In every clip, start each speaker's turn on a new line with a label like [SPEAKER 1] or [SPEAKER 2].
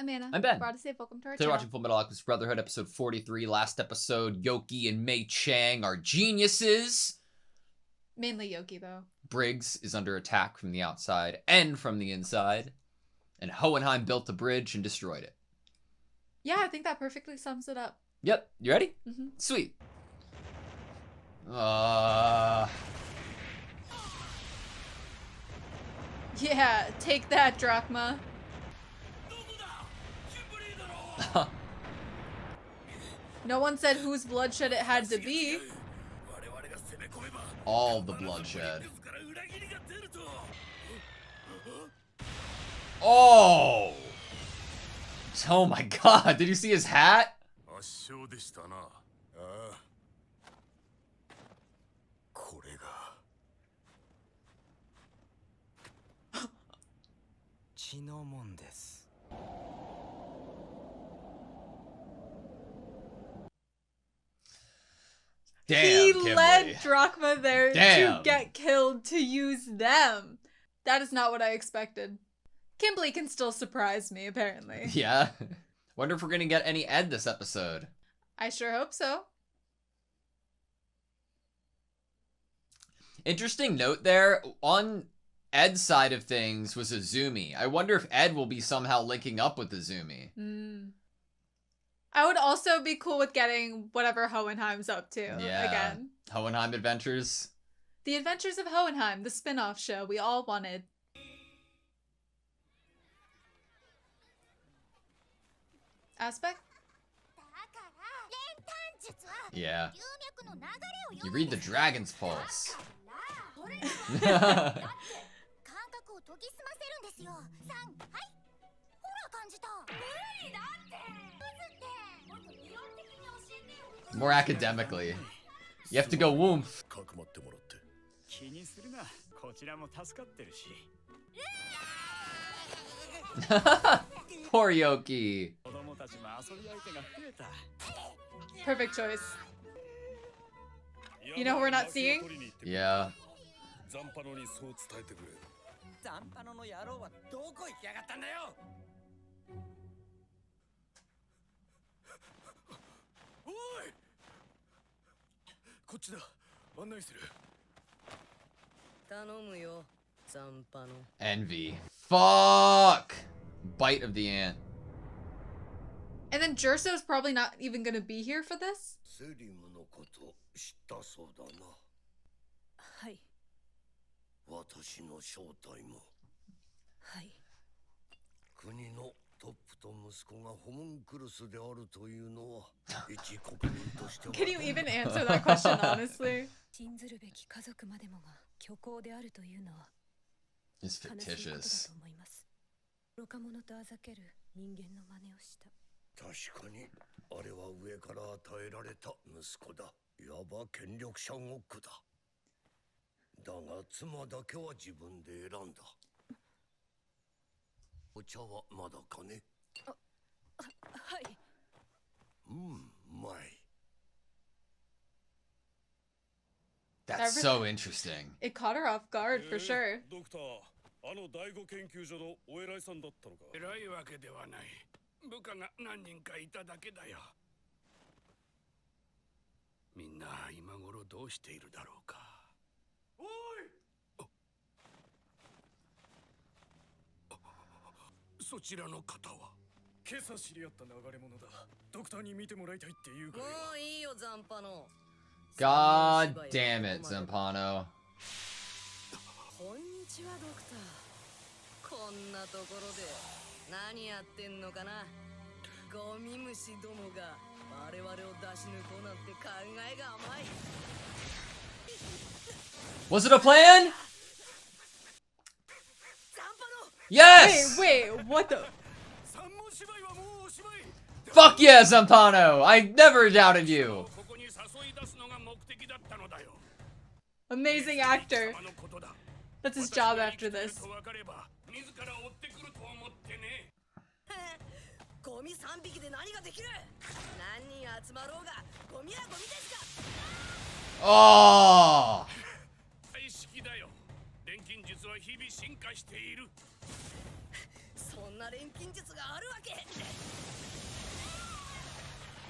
[SPEAKER 1] I'm Anna.
[SPEAKER 2] I'm Ben.
[SPEAKER 1] AutoSave, welcome to our
[SPEAKER 2] Today
[SPEAKER 1] channel.
[SPEAKER 2] we're watching Fullmetal Alchemist Brotherhood, episode 43. Last episode, Yoki and Mei Chang are geniuses.
[SPEAKER 1] Mainly Yoki, though.
[SPEAKER 2] Briggs is under attack from the outside and from the inside. And Hohenheim built the bridge and destroyed it.
[SPEAKER 1] Yeah, I think that perfectly sums it up.
[SPEAKER 2] Yep. You ready?
[SPEAKER 1] Mm-hmm.
[SPEAKER 2] Sweet.
[SPEAKER 1] Yeah, take that, Drachma. No one said whose bloodshed it had to be.
[SPEAKER 2] All the bloodshed. Oh! Oh my god, did you see his hat? Damn,
[SPEAKER 1] He
[SPEAKER 2] Kimberly.
[SPEAKER 1] led Drachma there
[SPEAKER 2] Damn.
[SPEAKER 1] to get killed to use them. That is not what I expected. Kimberly can still surprise me, apparently.
[SPEAKER 2] Yeah. Wonder if we're gonna get any Ed this episode.
[SPEAKER 1] I sure hope so.
[SPEAKER 2] Interesting note there. On Ed's side of things was Azumi. I wonder if Ed will be somehow linking up with Azumi.
[SPEAKER 1] I would also be cool with getting whatever Hohenheim's up to again.
[SPEAKER 2] Hohenheim Adventures.
[SPEAKER 1] The Adventures of Hohenheim, the spin-off show we all wanted. Aspect?
[SPEAKER 2] Yeah. You read the Dragon's Pulse. More academically. You have to go woomph. Poor Yoki.
[SPEAKER 1] Perfect choice. You know who we're not seeing?
[SPEAKER 2] Yeah. Envy. Fuck! Bite of the ant.
[SPEAKER 1] And then Jerso's probably not even gonna be here for this? Can you even answer that question honestly?
[SPEAKER 2] It's fictitious. That's so interesting.
[SPEAKER 1] It caught her off guard for sure.
[SPEAKER 2] God damn it, Zampano. Was it a plan? Yes!
[SPEAKER 1] Wait, what the?
[SPEAKER 2] Fuck yeah, Zampano! I never doubted you!
[SPEAKER 1] Amazing actor. That's his job after this.
[SPEAKER 2] Oh!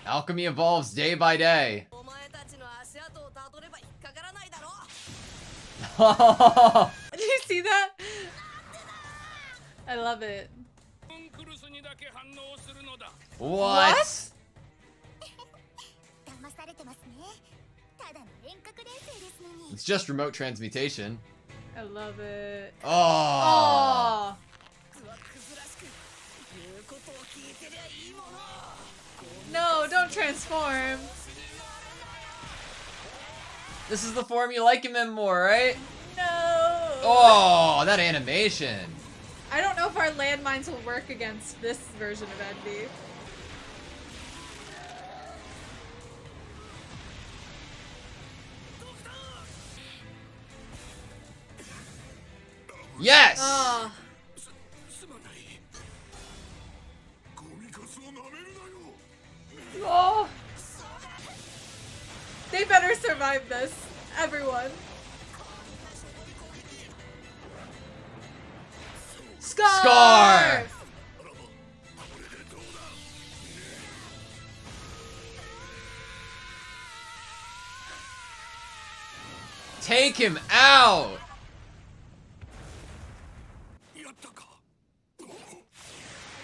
[SPEAKER 2] Alchemy evolves day by day.
[SPEAKER 1] Did you see that? I love it.
[SPEAKER 2] What? It's just remote transmutation.
[SPEAKER 1] I love it.
[SPEAKER 2] Oh.
[SPEAKER 1] Oh. No, don't transform.
[SPEAKER 2] This is the form you like him in more, right?
[SPEAKER 1] No.
[SPEAKER 2] Oh, that animation.
[SPEAKER 1] I don't know if our landmines will work against this version of Envy.
[SPEAKER 2] Yes!
[SPEAKER 1] Oh. Oh. They better survive this. Everyone. Scar!
[SPEAKER 2] Take him out!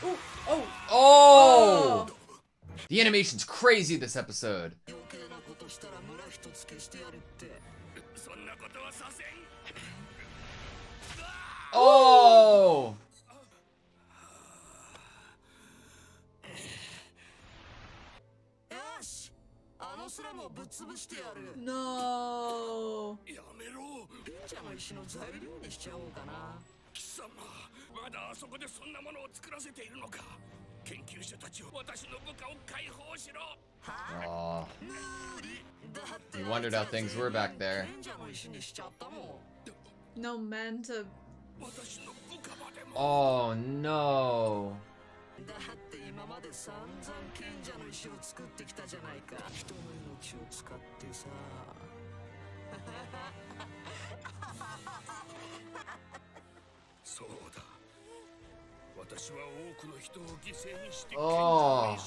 [SPEAKER 1] Ooh, oh.
[SPEAKER 2] Oh! The animation's crazy this episode. Oh!
[SPEAKER 1] No.
[SPEAKER 2] Oh. You wondered how things were back there.
[SPEAKER 1] No men to...
[SPEAKER 2] Oh no. Oh.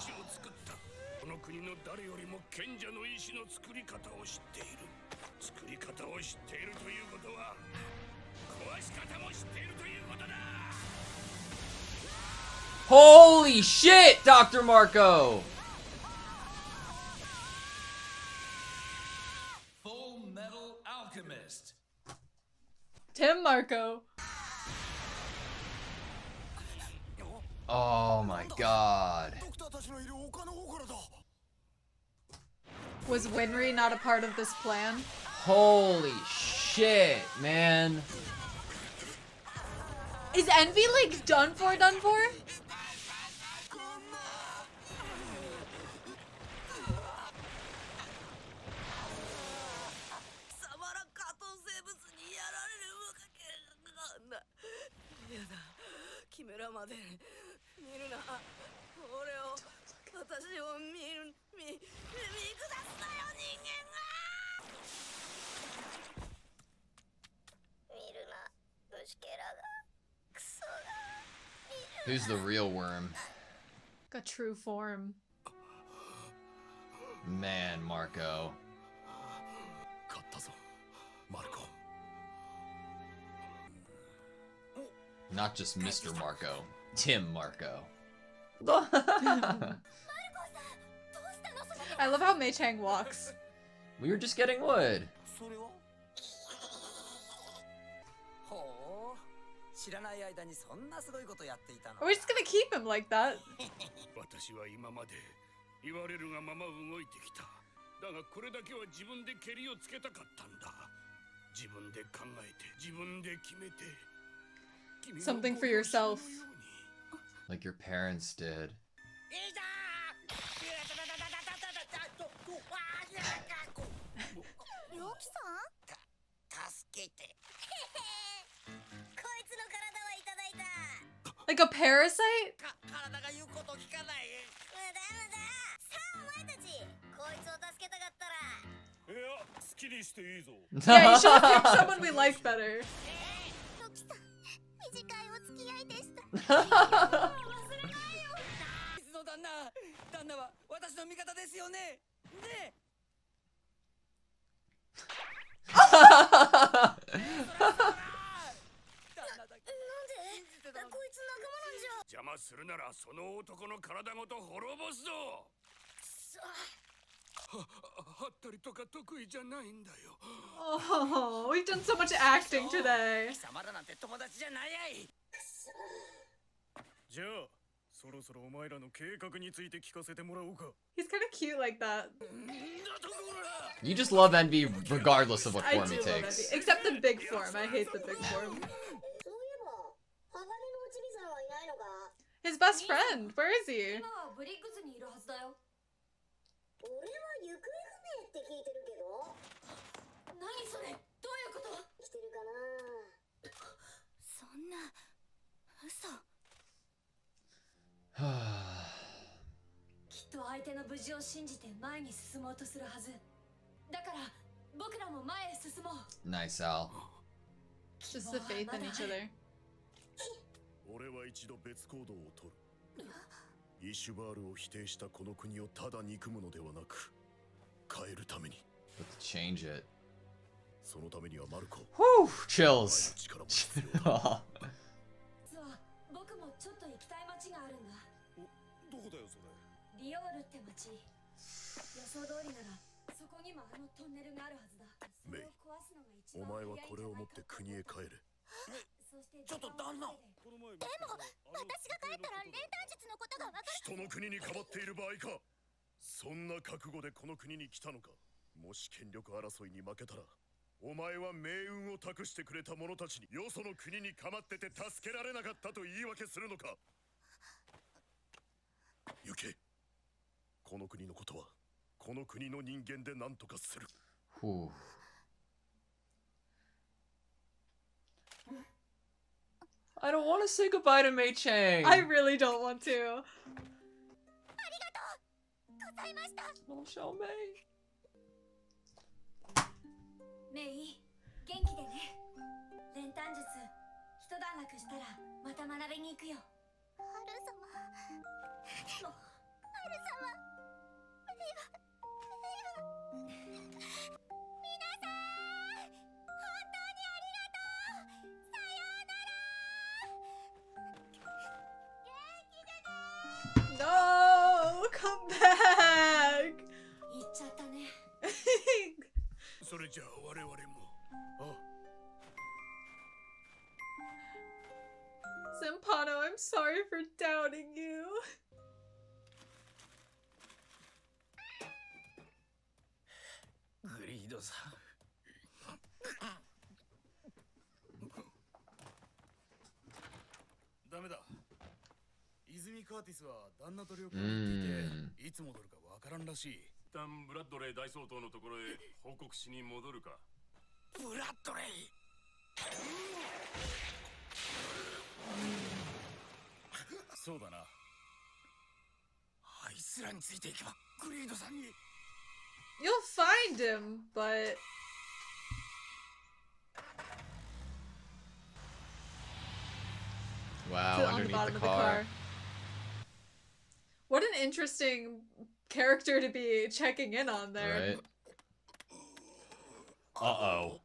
[SPEAKER 2] Holy shit, Dr. Marco!
[SPEAKER 3] Fullmetal Alchemist.
[SPEAKER 1] Tim Marco.
[SPEAKER 2] Oh my god.
[SPEAKER 1] Was Winry not a part of this plan?
[SPEAKER 2] Holy shit, man.
[SPEAKER 1] Is Envy like done for?
[SPEAKER 2] Who's the real worm?
[SPEAKER 1] A true form.
[SPEAKER 2] Man, Marco. Not just Mr. Marco. Tim Marco.
[SPEAKER 1] I love how Mei Chang walks.
[SPEAKER 2] We were just getting wood.
[SPEAKER 1] Are we just gonna keep him like that? Something for yourself.
[SPEAKER 2] Like your parents did.
[SPEAKER 1] Like a parasite? Yeah, you should have picked someone we like better.
[SPEAKER 4] の味方ですよね。ね。
[SPEAKER 3] 邪魔するならその男の体ごと滅ぼすぞ。はったりとか得意じゃないんだよ。
[SPEAKER 1] Oh, we've done so much acting today.
[SPEAKER 4] 貴様らなんて友達じゃないやい。
[SPEAKER 3] じゃあそろそろお前らの計画について聞かせてもらおうか。
[SPEAKER 1] He's kind of cute like that.
[SPEAKER 2] You just love Envy regardless of what
[SPEAKER 1] I
[SPEAKER 2] form
[SPEAKER 1] do
[SPEAKER 2] he
[SPEAKER 1] love Envy.
[SPEAKER 2] takes.
[SPEAKER 1] Except the big form. I hate the big form. His best friend. Where is he?
[SPEAKER 5] 今はブリッグズにいるはずだよ。俺は行方不明って聞いてるけど。何それ？どういうこと？来てるかな。そんな嘘。きっと相手の無事を信じて前に進もうとするはず。だから僕らも前へ進もう。
[SPEAKER 2] Nice, Al.
[SPEAKER 1] Just the faith in each other.
[SPEAKER 3] 俺は一度別行動を取る。イシュバールを否定したこの国をただ憎むのではなく変えるために。
[SPEAKER 2] Let's change it.
[SPEAKER 3] そのためにはマルコ。
[SPEAKER 2] Whew, chills.
[SPEAKER 3] 力も必要だ。
[SPEAKER 5] 実は僕もちょっと行きたい街があるんだ。
[SPEAKER 3] どこだよそれ。
[SPEAKER 5] リオールって街。予想通りならそこにもあのトンネルがあるはずだ。それを壊すのが一番
[SPEAKER 3] お前はこれを持って国へ帰れ。
[SPEAKER 4] ちょっと旦那。
[SPEAKER 5] でも私が帰ったら練炭術のことが分かる。
[SPEAKER 3] 人の国にかばっている場合か。そんな覚悟でこの国に来たのか。もし権力争いに負けたらお前は命運を託してくれた者たちによその国にかまってて助けられなかったと言い訳するのか。行け。この国のことはこの国の人間で何とかする。
[SPEAKER 2] Whew. I don't want to say goodbye to Mei Chang.
[SPEAKER 1] I really don't want to.
[SPEAKER 2] Little Xiao Mei.
[SPEAKER 5] メイ、元気でね。練炭術、一段落したらまた学びに行くよ。ハル様。ハル様。皆さん、本当にありがとう。さようなら。元気でね。
[SPEAKER 1] No, come back.
[SPEAKER 5] 行っちゃったね。
[SPEAKER 3] それじゃあ我々も。
[SPEAKER 1] Zampano, I'm sorry for doubting you.
[SPEAKER 4] グリードさん。
[SPEAKER 3] ダメだ。泉カーティスは旦那と旅行に行っていて、いつ戻るかわからんらしい。一旦ブラッドレー大総統のところへ報告しに戻るか。
[SPEAKER 4] ブラッドレイ。
[SPEAKER 3] そうだな。
[SPEAKER 4] あいつらについていけばグリードさんに。
[SPEAKER 1] You'll find him, but...
[SPEAKER 2] Wow,
[SPEAKER 1] on the
[SPEAKER 2] underneath
[SPEAKER 1] bottom
[SPEAKER 2] the
[SPEAKER 1] of the
[SPEAKER 2] car.
[SPEAKER 1] car. What an interesting character to be checking in on there.
[SPEAKER 2] Right. Uh-oh.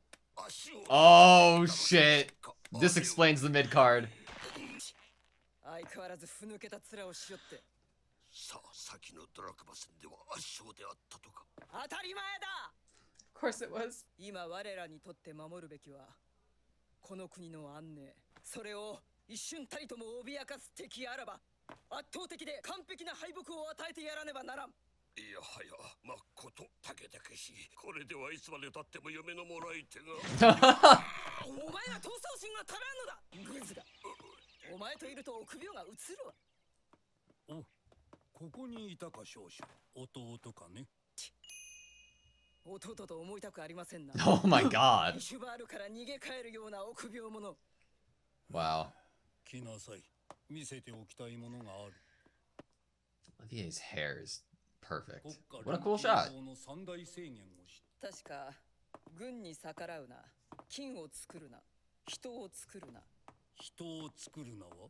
[SPEAKER 2] Oh, shit. This explains the mid-card.
[SPEAKER 4] 相変わらずふぬけた面をしよって。
[SPEAKER 3] さあ、先のドラクマ戦では圧勝であったとか。
[SPEAKER 4] 当たり前だ。
[SPEAKER 1] Of course it was.
[SPEAKER 4] 今我らにとって守るべきはこの国の安寧。それを一瞬たりとも脅かす敵あらば圧倒的で完璧な敗北を与えてやらねばならん。
[SPEAKER 3] いやはや、まことたけたけし。これではいつまでたっても嫁のもらい手が。
[SPEAKER 4] お前は闘争心が足らんのだ。グズだ。お前といると臆病が移るわ。
[SPEAKER 3] お、ここにいたか少々。弟かね。
[SPEAKER 4] 弟と思いたくありませんな。
[SPEAKER 2] Oh my god.
[SPEAKER 4] イシュバールから逃げ帰るような臆病者。
[SPEAKER 2] Wow.
[SPEAKER 3] 来なさい。見せておきたいものがある。
[SPEAKER 2] Olivier's hair is perfect. What a cool shot.
[SPEAKER 4] 確か軍に逆らうな、金を作るな、人を作るな。
[SPEAKER 6] 人を作るなは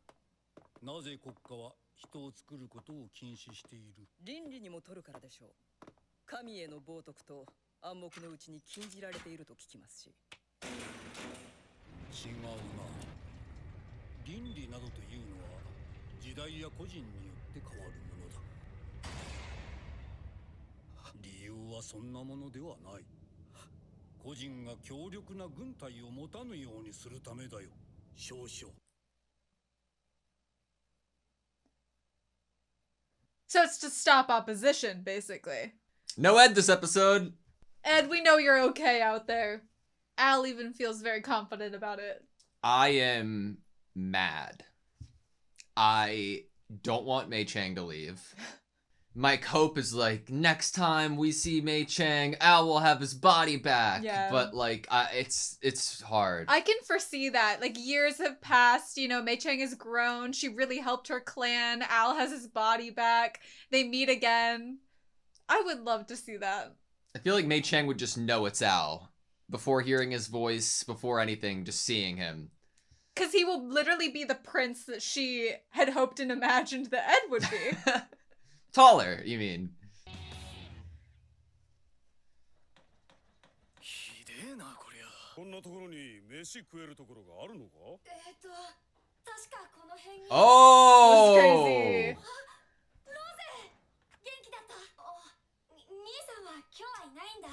[SPEAKER 6] なぜ国家は人を作ることを禁止している。
[SPEAKER 4] 倫理にも取るからでしょう。神への冒涜と暗黙のうちに禁じられていると聞きますし。
[SPEAKER 6] 違うな。倫理などというのは時代や個人によって変わるものだ。理由はそんなものではない。個人が強力な軍隊を持たぬようにするためだよ。少々。
[SPEAKER 1] So it's to stop opposition, basically.
[SPEAKER 2] No Ed this episode.
[SPEAKER 1] Ed, we know you're okay out there. Al even feels very confident about it.
[SPEAKER 2] I am mad. I don't want Mei Chang to leave. Mike Hope is like, next time we see Mei Chang, Al will have his body back.
[SPEAKER 1] Yeah.
[SPEAKER 2] But like, it's hard.
[SPEAKER 1] I can foresee that. Like, years have passed, you know, Mei Chang has grown. She really helped her clan. Al has his body back. They meet again. I would love to see that.
[SPEAKER 2] I feel like Mei Chang would just know it's Al. Before hearing his voice, before anything, just seeing him.
[SPEAKER 1] Because he will literally be the prince that she had hoped and imagined that Ed would be.
[SPEAKER 2] Taller, you mean?
[SPEAKER 6] ひでえなこりゃ。
[SPEAKER 3] こんなところに飯食えるところがあるのか？
[SPEAKER 5] 確かこの辺に。
[SPEAKER 2] Oh!
[SPEAKER 1] This is crazy.
[SPEAKER 5] 元気だった。兄さんは今日はいないんだ。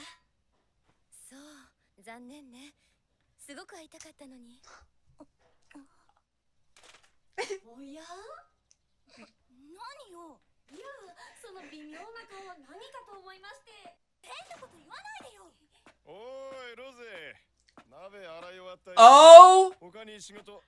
[SPEAKER 5] そう、残念ね。すごく会いたかったのに。おや？何よ？いや、その微妙な顔は何かと思いまして。変なこと言わないでよ。
[SPEAKER 3] おい、ロゼ。鍋洗い終わったよ。
[SPEAKER 2] Oh!
[SPEAKER 3] 他に仕事。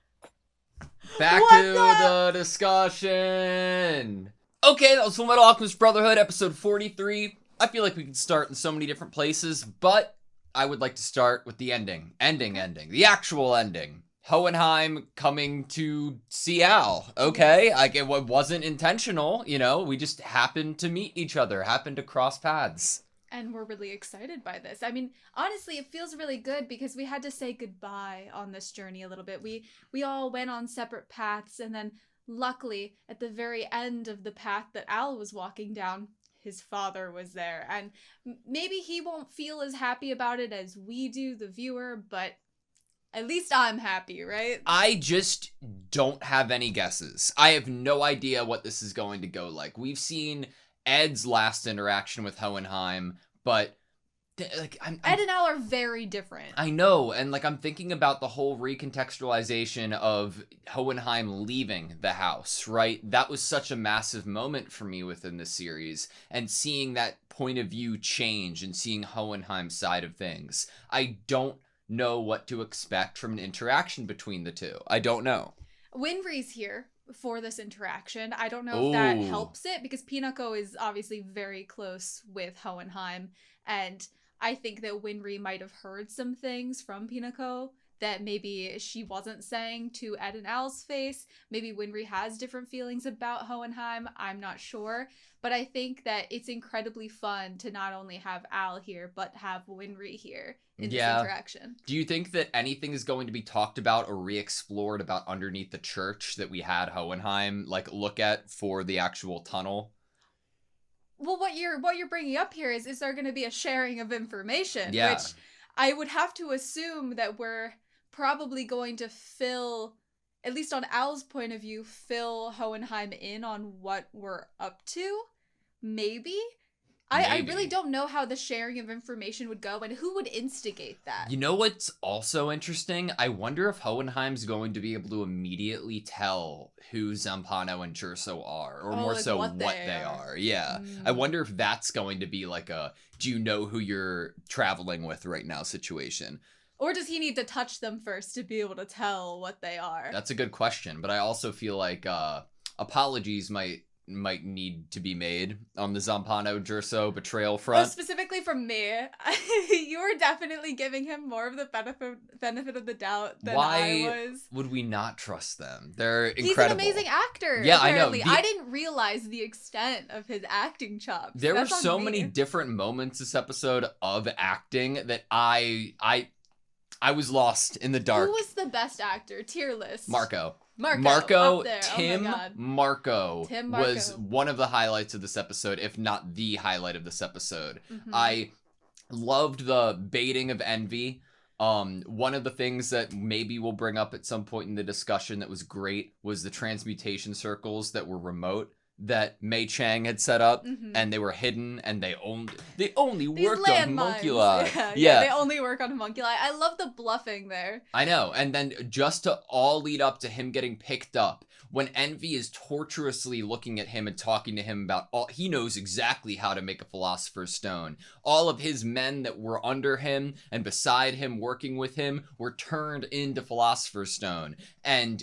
[SPEAKER 2] Back
[SPEAKER 1] What
[SPEAKER 2] to
[SPEAKER 1] the-
[SPEAKER 2] the discussion. Okay, that was Fullmetal Alchemist Brotherhood, episode 43. I feel like we could start in so many different places, but I would like to start with the ending. Ending. The actual ending. Hohenheim coming to see Al. Okay, like it wasn't intentional, you know, we just happened to meet each other, happened to cross paths.
[SPEAKER 1] And we're really excited by this. I mean, honestly, it feels really good because we had to say goodbye on this journey a little bit. We all went on separate paths, and then luckily, at the very end of the path that Al was walking down, his father was there. And maybe he won't feel as happy about it as we do, the viewer, but at least I'm happy, right?
[SPEAKER 2] I just don't have any guesses. I have no idea what this is going to go like. We've seen Ed's last interaction with Hohenheim, but like
[SPEAKER 1] Ed and Al are very different.
[SPEAKER 2] I know, and like I'm thinking about the whole recontextualization of Hohenheim leaving the house, right? That was such a massive moment for me within the series, and seeing that point of view change and seeing Hohenheim's side of things. I don't know what to expect from an interaction between the two. I don't know.
[SPEAKER 1] Winry's here for this interaction. I don't know if that
[SPEAKER 2] Ooh.
[SPEAKER 1] helps it because Pinako is obviously very close with Hohenheim, and I think that Winry might have heard some things from Pinako that maybe she wasn't saying to Ed and Al's face. Maybe Winry has different feelings about Hohenheim. I'm not sure. But I think that it's incredibly fun to not only have Al here, but have Winry here in this interaction.
[SPEAKER 2] Do you think that anything is going to be talked about or re-explored about underneath the church that we had Hohenheim like look at for the actual tunnel?
[SPEAKER 1] Well, what you're bringing up here is there going to be a sharing of information,
[SPEAKER 2] Yeah.
[SPEAKER 1] which I would have to assume that we're probably going to fill, at least on Al's point of view, fill Hohenheim in on what we're up to. Maybe? I really don't know how the sharing of information would go and who would instigate that.
[SPEAKER 2] You know what's also interesting? I wonder if Hohenheim's going to be able to immediately tell who Zampano and Jerso are, or more
[SPEAKER 1] like
[SPEAKER 2] so
[SPEAKER 1] what
[SPEAKER 2] what
[SPEAKER 1] they
[SPEAKER 2] they
[SPEAKER 1] are.
[SPEAKER 2] are. Yeah. I wonder if that's going to be like a, do you know who you're traveling with right now situation?
[SPEAKER 1] Or does he need to touch them first to be able to tell what they are?
[SPEAKER 2] That's a good question, but I also feel like apologies might need to be made on the Zampano Jerso betrayal
[SPEAKER 1] Oh,
[SPEAKER 2] front.
[SPEAKER 1] specifically from me. You were definitely giving him more of the benefit of the doubt than
[SPEAKER 2] Why
[SPEAKER 1] I was.
[SPEAKER 2] would we not trust them? They're incredible.
[SPEAKER 1] He's an amazing actor.
[SPEAKER 2] Yeah, I know.
[SPEAKER 1] apparently. I didn't realize the extent of his acting chops.
[SPEAKER 2] There were
[SPEAKER 1] That's on
[SPEAKER 2] so
[SPEAKER 1] me.
[SPEAKER 2] many different moments this episode of acting that I was lost in the dark.
[SPEAKER 1] Who was the best actor? Tier list.
[SPEAKER 2] Marco.
[SPEAKER 1] Marco up there.
[SPEAKER 2] Tim
[SPEAKER 1] Oh my God.
[SPEAKER 2] Marco
[SPEAKER 1] Tim
[SPEAKER 2] was
[SPEAKER 1] Marco.
[SPEAKER 2] one of the highlights of this episode, if not the highlight of this episode.
[SPEAKER 1] Mhm.
[SPEAKER 2] I loved the baiting of Envy. One of the things that maybe we'll bring up at some point in the discussion that was great was the transmutation circles that were remote that Mei Chang had set up,
[SPEAKER 1] Mhm.
[SPEAKER 2] and they were hidden, and they only
[SPEAKER 1] These
[SPEAKER 2] worked on
[SPEAKER 1] landmines.
[SPEAKER 2] homunculi.
[SPEAKER 1] Yeah, they only work on homunculi. I love the bluffing there.
[SPEAKER 2] I know, and then just to all lead up to him getting picked up, when Envy is torturously looking at him and talking to him about he knows exactly how to make a Philosopher's Stone. All of his men that were under him and beside him working with him were turned into Philosopher's Stone. And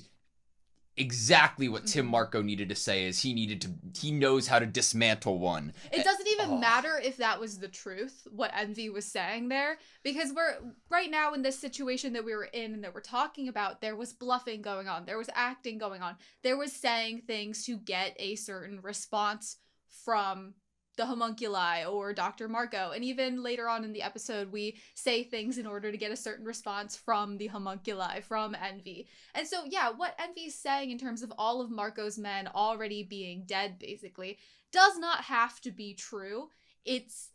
[SPEAKER 2] exactly what Tim Marco needed to say is he knows how to dismantle one.
[SPEAKER 1] It doesn't even matter if that was the truth, what Envy was saying there, because we're right now in this situation that we were in and that we're talking about, there was bluffing going on, there was acting going on, there was saying things to get a certain response from the homunculi or Dr. Marco, and even later on in the episode we say things in order to get a certain response from the homunculi, from Envy. And so yeah, what Envy's saying in terms of all of Marco's men already being dead basically does not have to be true. It's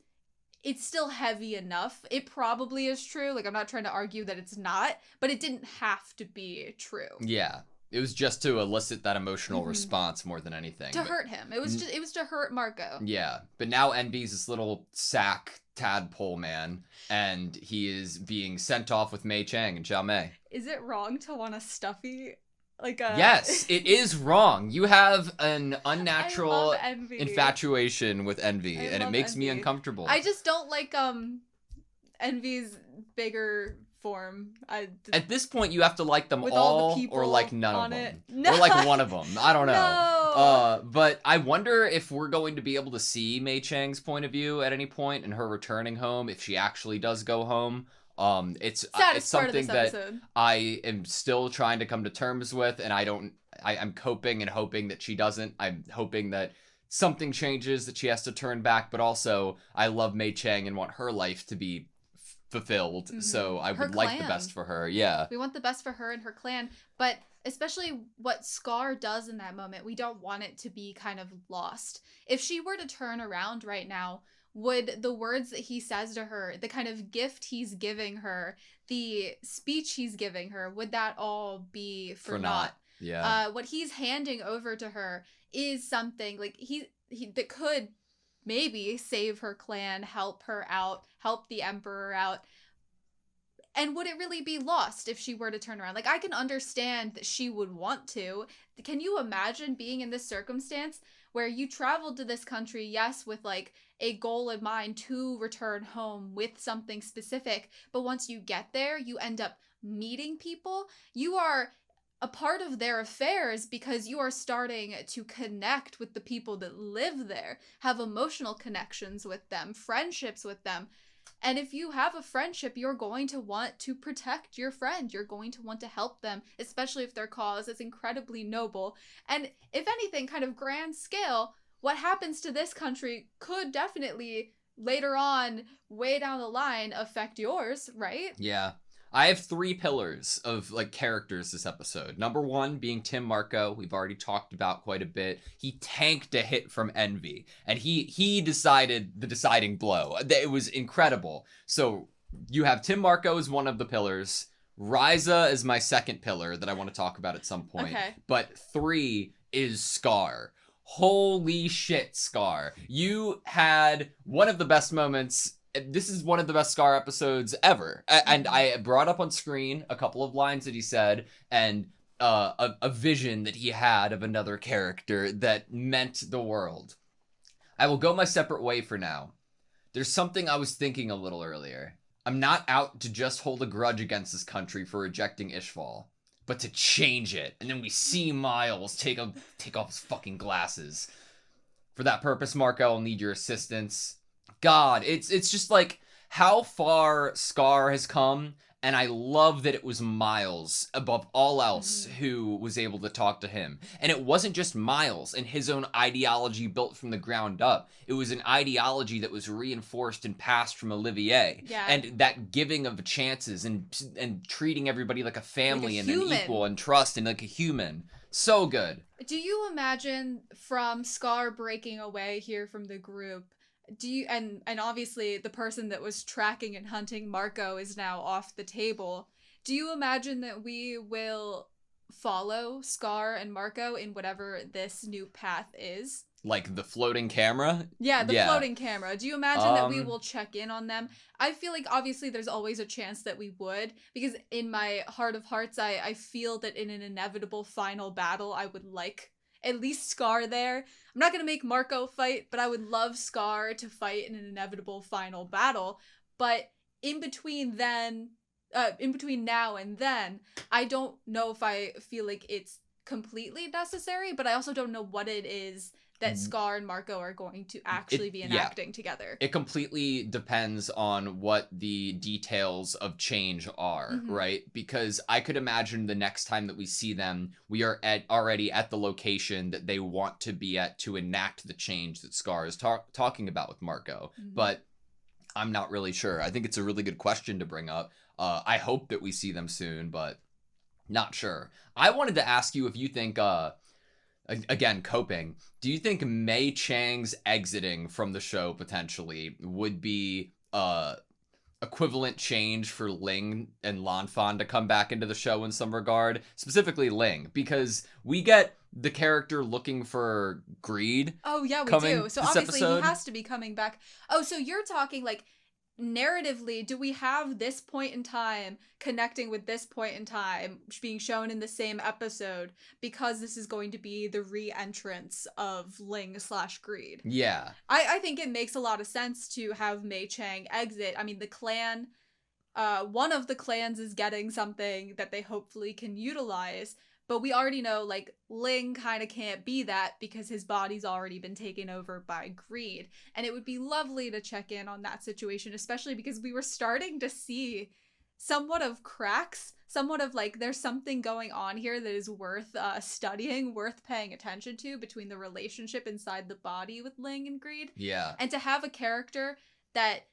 [SPEAKER 1] still heavy enough. It probably is true, like I'm not trying to argue that it's not, but it didn't have to be true.
[SPEAKER 2] Yeah. It was just to elicit that emotional response more than anything.
[SPEAKER 1] To hurt him. It was to hurt Marco.
[SPEAKER 2] Yeah, but now Envy's this little sack tadpole man, and he is being sent off with Mei Chang and Xiao Mei.
[SPEAKER 1] Is it wrong to want a stuffy? Like a...
[SPEAKER 2] Yes, it is wrong. You have an unnatural
[SPEAKER 1] Envy.
[SPEAKER 2] infatuation with Envy, and it makes me
[SPEAKER 1] Envy.
[SPEAKER 2] uncomfortable.
[SPEAKER 1] I just don't like Envy's bigger form.
[SPEAKER 2] At this point, you have to like them
[SPEAKER 1] with
[SPEAKER 2] all
[SPEAKER 1] the people
[SPEAKER 2] or like none of
[SPEAKER 1] on
[SPEAKER 2] them.
[SPEAKER 1] it. No.
[SPEAKER 2] Or like one of them. I don't know.
[SPEAKER 1] No.
[SPEAKER 2] But I wonder if we're going to be able to see Mei Chang's point of view at any point in her returning home, if she actually does go home. It's something that I am still trying to come to terms with, and I'm coping and hoping that she doesn't. I'm hoping that something changes, that she has to turn back, but also I love Mei Chang and want her life to be fulfilled, so I would like the best for her. Yeah,
[SPEAKER 1] we want the best for her and her clan, but especially what Scar does in that moment, we don't want it to be kind of lost. If she were to turn around right now, would the words that he says to her, the kind of gift he's giving her, the speech he's giving her, would that all be for naught?
[SPEAKER 2] Yeah.
[SPEAKER 1] What he's handing over to her is something like he that could maybe save her clan, help her out, help the Emperor out. And would it really be lost if she were to turn around? Like, I can understand that she would want to. Can you imagine being in this circumstance where you traveled to this country, yes, with like a goal in mind to return home with something specific, but once you get there, you end up meeting people? You are a part of their affairs because you are starting to connect with the people that live there, have emotional connections with them, friendships with them. And if you have a friendship, you're going to want to protect your friend. You're going to want to help them, especially if their cause is incredibly noble. And if anything, kind of grand scale, what happens to this country could definitely later on, way down the line, affect yours, right?
[SPEAKER 2] Yeah. I have 3 pillars of like characters this episode. Number 1 being Tim Marco. We've already talked about quite a bit. He tanked a hit from Envy, and he decided the deciding blow. It was incredible. So you have Tim Marco as one of the pillars. Ryza is my second pillar that I want to talk about at some point.
[SPEAKER 1] Okay.
[SPEAKER 2] But 3 is Scar. Holy shit, Scar. You had one of the best moments. This is one of the best Scar episodes ever. And I brought up on screen a couple of lines that he said and a vision that he had of another character that meant the world. I will go my separate way for now. There's something I was thinking a little earlier. I'm not out to just hold a grudge against this country for rejecting Ishval, but to change it. And then we see Miles take off his fucking glasses. For that purpose, Marco, I'll need your assistance. God, it's just like how far Scar has come And I love that it was Miles, above all else, who was able to talk to him. And it wasn't just Miles and his own ideology built from the ground up. It was an ideology that was reinforced and passed from Olivier.
[SPEAKER 1] Yeah.
[SPEAKER 2] And that giving of chances and treating everybody like a family and an
[SPEAKER 1] human.
[SPEAKER 2] equal and trust and like a human. So good.
[SPEAKER 1] Do you imagine from Scar breaking away here from the group, do you and obviously the person that was tracking and hunting Marco is now off the table. Do you imagine that we will follow Scar and Marco in whatever this new path is?
[SPEAKER 2] Like the floating camera?
[SPEAKER 1] Yeah, the floating camera. Do you imagine that we will check in on them? I feel like obviously there's always a chance that we would, because in my heart of hearts, I feel that in an inevitable final battle, I would like at least Scar there. I'm not going to make Marco fight, but I would love Scar to fight in an inevitable final battle. But in between now and then, I don't know if I feel like it's completely necessary, but I also don't know what it is that Scar and Marco are going to actually be enacting together.
[SPEAKER 2] It completely depends on what the details of change are, right? Because I could imagine the next time that we see them, we are already at the location that they want to be at to enact the change that Scar is talking about with Marco. But I'm not really sure. I think it's a really good question to bring up. I hope that we see them soon, but not sure. I wanted to ask you if you think... again, coping. Do you think Mei Chang's exiting from the show potentially would be equivalent change for Ling and Lanfan to come back into the show in some regard? Specifically Ling, because we get the character looking for greed.
[SPEAKER 1] Oh yeah, we do. So obviously he has to be coming back. Oh, so you're talking like narratively, do we have this point in time connecting with this point in time being shown in the same episode because this is going to be the re-entrance of Ling/Greed?
[SPEAKER 2] Yeah.
[SPEAKER 1] I think it makes a lot of sense to have Mei Chang exit. I mean, the clan, one of the clans is getting something that they hopefully can utilize, but we already know, like, Ling kind of can't be that because his body's already been taken over by greed. And it would be lovely to check in on that situation, especially because we were starting to see somewhat of cracks, somewhat of, like, there's something going on here that is worth studying, worth paying attention to between the relationship inside the body with Ling and greed.
[SPEAKER 2] Yeah.
[SPEAKER 1] And to have a character that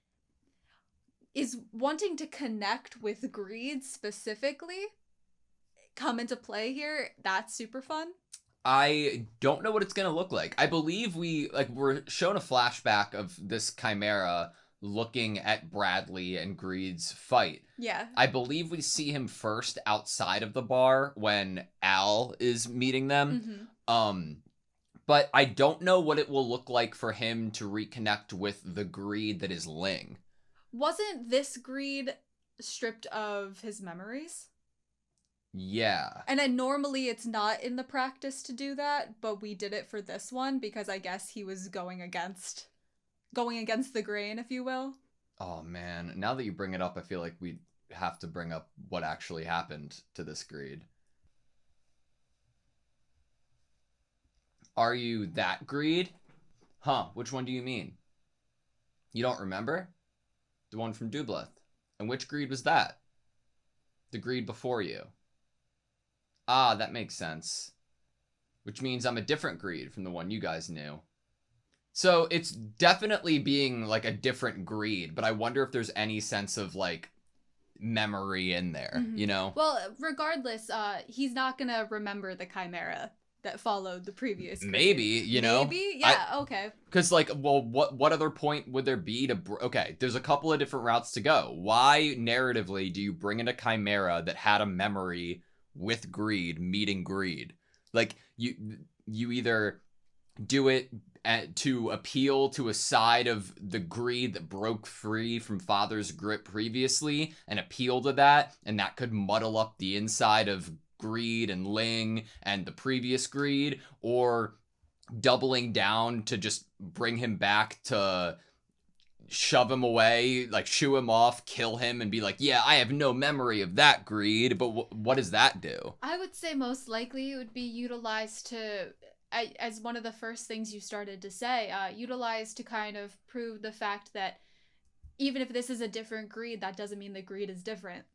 [SPEAKER 1] is wanting to connect with greed specifically come into play here, that's super fun.
[SPEAKER 2] I don't know what it's gonna look like. I believe we're shown a flashback of this chimera looking at Bradley and Greed's fight.
[SPEAKER 1] Yeah.
[SPEAKER 2] I believe we see him first outside of the bar when Al is meeting them. But I don't know what it will look like for him to reconnect with the greed that is Ling.
[SPEAKER 1] Wasn't this greed stripped of his memories?
[SPEAKER 2] Yeah.
[SPEAKER 1] And then normally it's not in the practice to do that, but we did it for this one because I guess he was going against the grain, if you will.
[SPEAKER 2] Oh man, now that you bring it up, I feel like we have to bring up what actually happened to this greed. Are you that greed? Huh, which one do you mean? You don't remember? The one from Dubleth. And which greed was that? The greed before you. Ah, that makes sense. Which means I'm a different greed from the one you guys knew. So it's definitely being like a different greed, but I wonder if there's any sense of like memory in there, you know?
[SPEAKER 1] Well, regardless, he's not gonna remember the chimera that followed the previous greed.
[SPEAKER 2] Maybe, you know?
[SPEAKER 1] Maybe? Yeah, okay.
[SPEAKER 2] Because, like, well, what other point would there be to... Okay, there's a couple of different routes to go. Why, narratively, do you bring in a chimera that had a memory with greed, meeting greed? Like, you either do it to appeal to a side of the greed that broke free from Father's grip previously and appeal to that, and that could muddle up the inside of Greed and Ling and the previous greed, or doubling down to just bring him back to shove him away, like shoo him off, kill him, and be like, yeah, I have no memory of that greed, but what does that do?
[SPEAKER 1] I would say most likely it would be utilized to, as one of the first things you started to say, utilized to kind of prove the fact that even if this is a different greed, that doesn't mean the greed is different.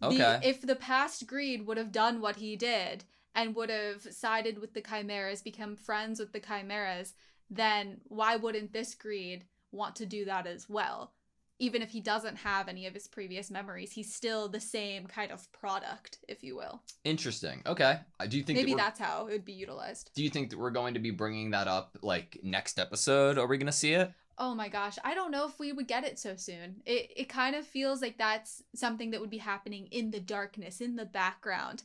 [SPEAKER 2] Okay.
[SPEAKER 1] If the past greed would have done what he did and would have sided with the chimeras, become friends with the chimeras, then why wouldn't this greed want to do that as well? Even if he doesn't have any of his previous memories, he's still the same kind of product, if you will.
[SPEAKER 2] Interesting. Okay. Do you think
[SPEAKER 1] Maybe that's how it would be utilized.
[SPEAKER 2] Do you think that we're going to be bringing that up like next episode? Are we going to see it?
[SPEAKER 1] Oh my gosh, I don't know if we would get it so soon. It kind of feels like that's something that would be happening in the darkness, in the background.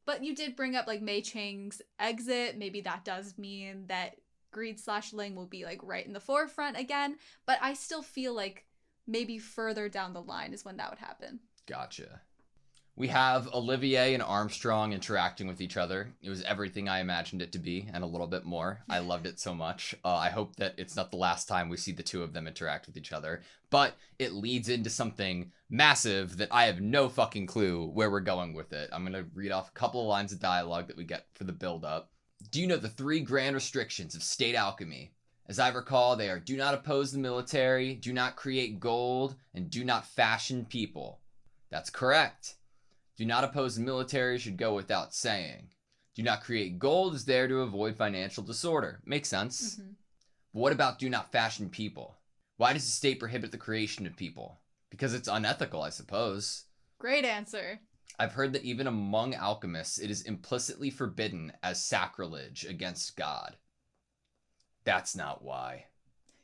[SPEAKER 1] But you did bring up like Mei Chang's exit. Maybe that does mean that Greed/Ling will be like right in the forefront again. But I still feel like maybe further down the line is when that would happen.
[SPEAKER 2] Gotcha. We have Olivier and Armstrong interacting with each other. It was everything I imagined it to be, and a little bit more. I loved it so much. I hope that it's not the last time we see the two of them interact with each other. But it leads into something massive that I have no fucking clue where we're going with it. I'm going to read off a couple of lines of dialogue that we get for the build-up. Do you know the 3 grand restrictions of state alchemy? As I recall, they are: do not oppose the military, do not create gold, and do not fashion people. That's correct. Do not oppose the military should go without saying. Do not create gold is there to avoid financial disorder. Makes sense.
[SPEAKER 1] Mm-hmm.
[SPEAKER 2] But what about do not fashion people? Why does the state prohibit the creation of people? Because it's unethical, I suppose.
[SPEAKER 1] Great answer.
[SPEAKER 2] I've heard that even among alchemists, it is implicitly forbidden as sacrilege against God. That's not why.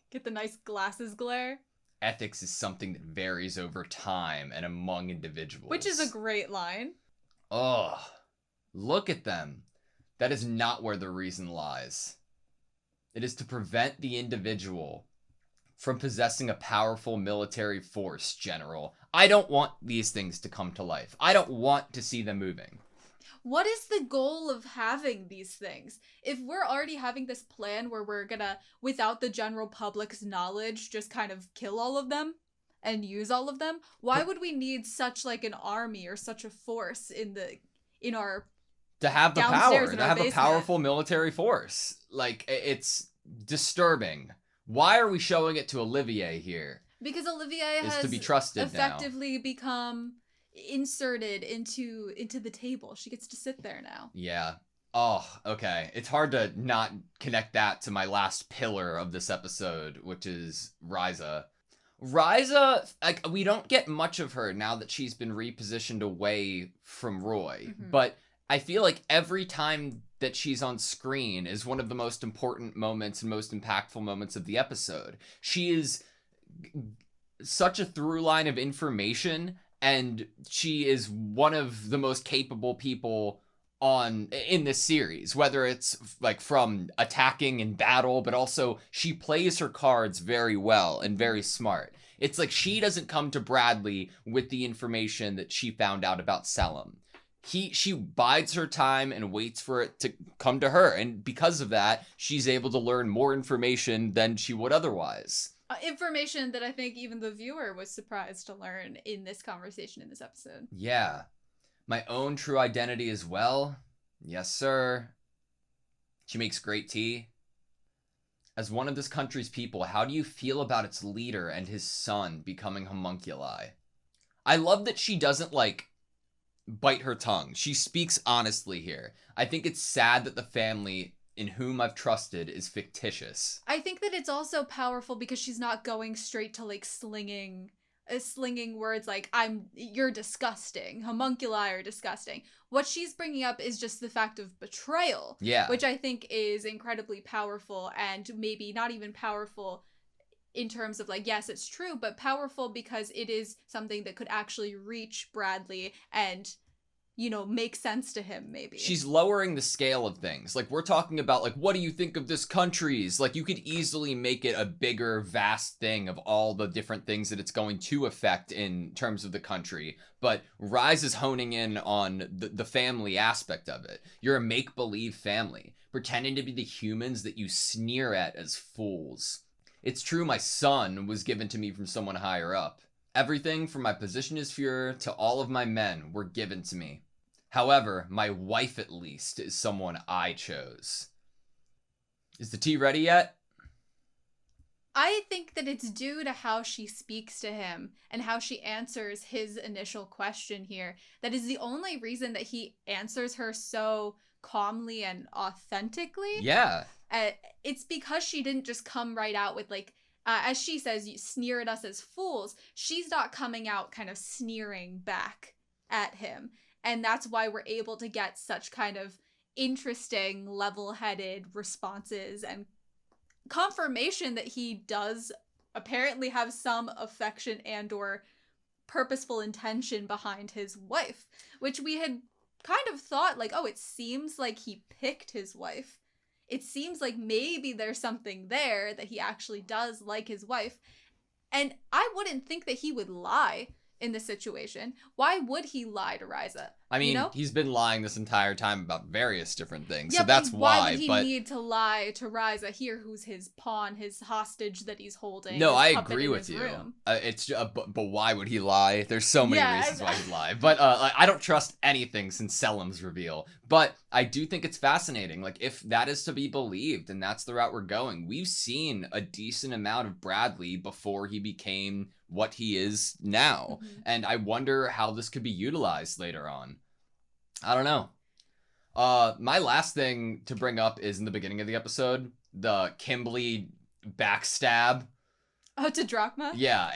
[SPEAKER 1] Get the nice glasses glare.
[SPEAKER 2] Ethics is something that varies over time and among individuals.
[SPEAKER 1] Which is a great line.
[SPEAKER 2] Oh, look at them. That is not where the reason lies. It is to prevent the individual from possessing a powerful military force, General. I don't want these things to come to life. I don't want to see them moving.
[SPEAKER 1] What is the goal of having these things? If we're already having this plan where we're gonna, without the general public's knowledge, just kind of kill all of them and use all of them, why would we need such like an army or such a force in our
[SPEAKER 2] to have the
[SPEAKER 1] downstairs
[SPEAKER 2] power,
[SPEAKER 1] in
[SPEAKER 2] to
[SPEAKER 1] our
[SPEAKER 2] have a
[SPEAKER 1] basement?
[SPEAKER 2] powerful military force? Like, it's disturbing. Why are we showing it to Olivier here?
[SPEAKER 1] Because Olivier
[SPEAKER 2] Is
[SPEAKER 1] has
[SPEAKER 2] to be trusted
[SPEAKER 1] effectively become inserted into the table. She gets to sit there now.
[SPEAKER 2] Yeah. Oh, okay. It's hard to not connect that to my last pillar of this episode, which is Ryza. Ryza, like, we don't get much of her now that she's been repositioned away from Roy,
[SPEAKER 1] Mhm.
[SPEAKER 2] but I feel like every time that she's on screen is one of the most important moments and most impactful moments of the episode. She is such a through line of information, and she is one of the most capable people in this series, whether it's like from attacking in battle, but also she plays her cards very well and very smart. It's like she doesn't come to Bradley with the information that she found out about Selim. She bides her time and waits for it to come to her, and because of that, she's able to learn more information than she would otherwise.
[SPEAKER 1] Information that I think even the viewer was surprised to learn in this conversation in this episode.
[SPEAKER 2] Yeah. My own true identity as well. Yes, sir. She makes great tea. As one of this country's people, how do you feel about its leader and his son becoming homunculi? I love that she doesn't, like, bite her tongue. She speaks honestly here. I think it's sad that the family in whom I've trusted is fictitious.
[SPEAKER 1] I think that it's also powerful because she's not going straight to like slinging words like you're disgusting, homunculi are disgusting. What she's bringing up is just the fact of betrayal.
[SPEAKER 2] Yeah.
[SPEAKER 1] Which I think is incredibly powerful, and maybe not even powerful in terms of like, yes, it's true, but powerful because it is something that could actually reach Bradley and, you know, make sense to him, maybe.
[SPEAKER 2] She's lowering the scale of things. Like, we're talking about, like, what do you think of this country's? Like, you could easily make it a bigger, vast thing of all the different things that it's going to affect in terms of the country. But Rise is honing in on the family aspect of it. You're a make-believe family, pretending to be the humans that you sneer at as fools. It's true my son was given to me from someone higher up. Everything from my position as Führer to all of my men were given to me. However, my wife at least is someone I chose. Is the tea ready yet?
[SPEAKER 1] I think that it's due to how she speaks to him and how she answers his initial question here. That is the only reason that he answers her so calmly and authentically.
[SPEAKER 2] Yeah.
[SPEAKER 1] It's because she didn't just come right out with, like, as she says, you sneer at us as fools. She's not coming out kind of sneering back at him. And that's why we're able to get such kind of interesting, level-headed responses and confirmation that he does apparently have some affection and or purposeful intention behind his wife, which we had kind of thought, like, oh, it seems like he picked his wife. It seems like maybe there's something there, that he actually does like his wife. And I wouldn't think that he would lie in this situation. Why would he lie to Ryza?
[SPEAKER 2] I mean,
[SPEAKER 1] you know?
[SPEAKER 2] he's been lying this entire time about various different things,
[SPEAKER 1] Yeah,
[SPEAKER 2] so that's
[SPEAKER 1] but
[SPEAKER 2] why.
[SPEAKER 1] Why would he
[SPEAKER 2] but
[SPEAKER 1] need to lie to Ryza here, who's his pawn, his hostage that he's holding?
[SPEAKER 2] no,
[SPEAKER 1] his
[SPEAKER 2] I
[SPEAKER 1] puppet
[SPEAKER 2] agree
[SPEAKER 1] in
[SPEAKER 2] with
[SPEAKER 1] his
[SPEAKER 2] you.
[SPEAKER 1] room?
[SPEAKER 2] But why would he lie? There's so many
[SPEAKER 1] Yeah,
[SPEAKER 2] reasons why he'd lie. But I don't trust anything since Selim's reveal. But I do think it's fascinating. Like, if that is to be believed, and that's the route we're going, we've seen a decent amount of Bradley before he became what he is now.
[SPEAKER 1] Mhm.
[SPEAKER 2] And I wonder how this could be utilized later on. I don't know. My last thing to bring up is in the beginning of the episode, the Kimberly backstab.
[SPEAKER 1] Oh, to Drachma?
[SPEAKER 2] Yeah,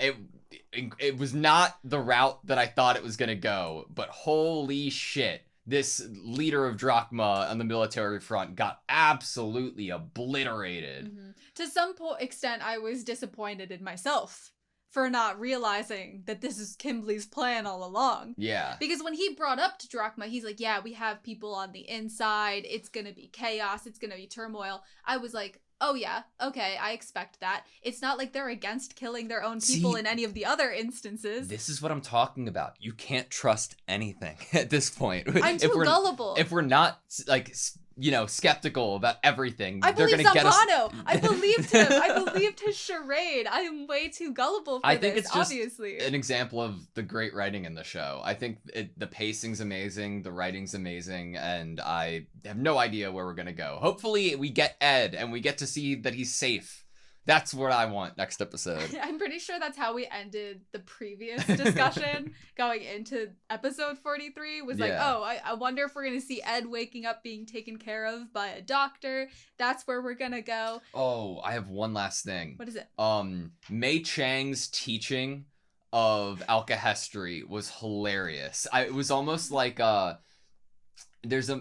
[SPEAKER 2] it was not the route that I thought it was gonna go, but holy shit. This leader of Drachma on the military front got absolutely obliterated.
[SPEAKER 1] Mm-hmm. To some extent, I was disappointed in myself for not realizing that this is Kimberly's plan all along.
[SPEAKER 2] Yeah.
[SPEAKER 1] Because when he brought up to Drachma, he's like, yeah, we have people on the inside. It's going to be chaos. It's going to be turmoil. I was like, oh yeah, okay, I expect that. It's not like they're against killing their own people in any of the other instances.
[SPEAKER 2] This is what I'm talking about. You can't trust anything at this point.
[SPEAKER 1] I'm too gullible.
[SPEAKER 2] If we're not, like, you know, skeptical about everything,
[SPEAKER 1] I
[SPEAKER 2] they're
[SPEAKER 1] believe
[SPEAKER 2] gonna get us.
[SPEAKER 1] Zampano. I believed him. I believed his charade. I am way too gullible for
[SPEAKER 2] I think
[SPEAKER 1] this,
[SPEAKER 2] it's just
[SPEAKER 1] obviously.
[SPEAKER 2] an example of the great writing in the show. I think the pacing's amazing, the writing's amazing, and I have no idea where we're gonna go. Hopefully we get Ed and we get to see that he's safe. That's what I want next episode.
[SPEAKER 1] I'm pretty sure that's how we ended the previous discussion going into episode 43 was like,
[SPEAKER 2] Yeah.
[SPEAKER 1] oh, I wonder if we're going to see Ed waking up being taken care of by a doctor. That's where we're going to go.
[SPEAKER 2] Oh, I have one last thing.
[SPEAKER 1] What is it?
[SPEAKER 2] Mei Chang's teaching of alchemy was hilarious. It was almost like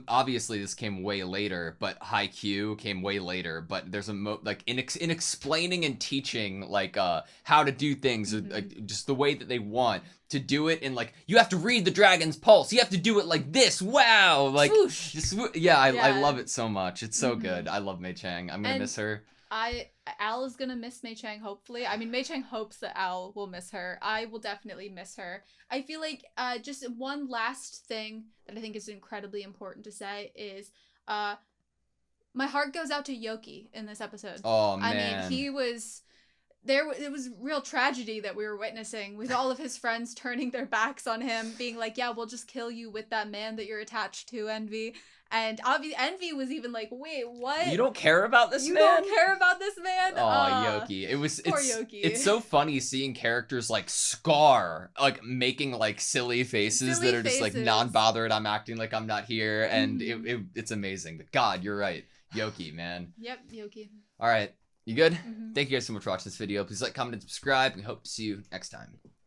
[SPEAKER 2] obviously this came way later, but Haikyuu came way later, but there's like in explaining and teaching like how to do things,
[SPEAKER 1] Mm-hmm.
[SPEAKER 2] like just the way that they want to do it, and like you have to read the dragon's pulse, you have to do it like this, wow, like
[SPEAKER 1] Swoosh.
[SPEAKER 2] I love it so much. It's so
[SPEAKER 1] Mhm.
[SPEAKER 2] good. I love Mei Chang. I'm gonna
[SPEAKER 1] And
[SPEAKER 2] miss her.
[SPEAKER 1] Al is gonna miss Mei Chang, hopefully. I mean, Mei Chang hopes that Al will miss her. I will definitely miss her. I feel like just one last thing that I think is incredibly important to say is my heart goes out to Yoki in this episode.
[SPEAKER 2] Oh man.
[SPEAKER 1] I mean, he was there. It was real tragedy that we were witnessing with all of his friends turning their backs on him, being like, "Yeah, we'll just kill you with that man that you're attached to, Envy." And obviously, Envy was even like, "Wait, what?
[SPEAKER 2] You don't care about this
[SPEAKER 1] You
[SPEAKER 2] man?
[SPEAKER 1] don't care about this man?"
[SPEAKER 2] Oh, Yoki.
[SPEAKER 1] Poor Yoki.
[SPEAKER 2] It's so funny seeing characters like Scar, like making like silly faces
[SPEAKER 1] Silly
[SPEAKER 2] that are just like
[SPEAKER 1] faces.
[SPEAKER 2] non-bothered. I'm acting like I'm not here, and
[SPEAKER 1] Mhm.
[SPEAKER 2] it's amazing. But God, you're right. Yoki, man.
[SPEAKER 1] Yep, Yoki.
[SPEAKER 2] All right. You good?
[SPEAKER 1] Mhm.
[SPEAKER 2] Thank you guys so much for watching this video. Please like, comment, and subscribe. We hope to see you next time.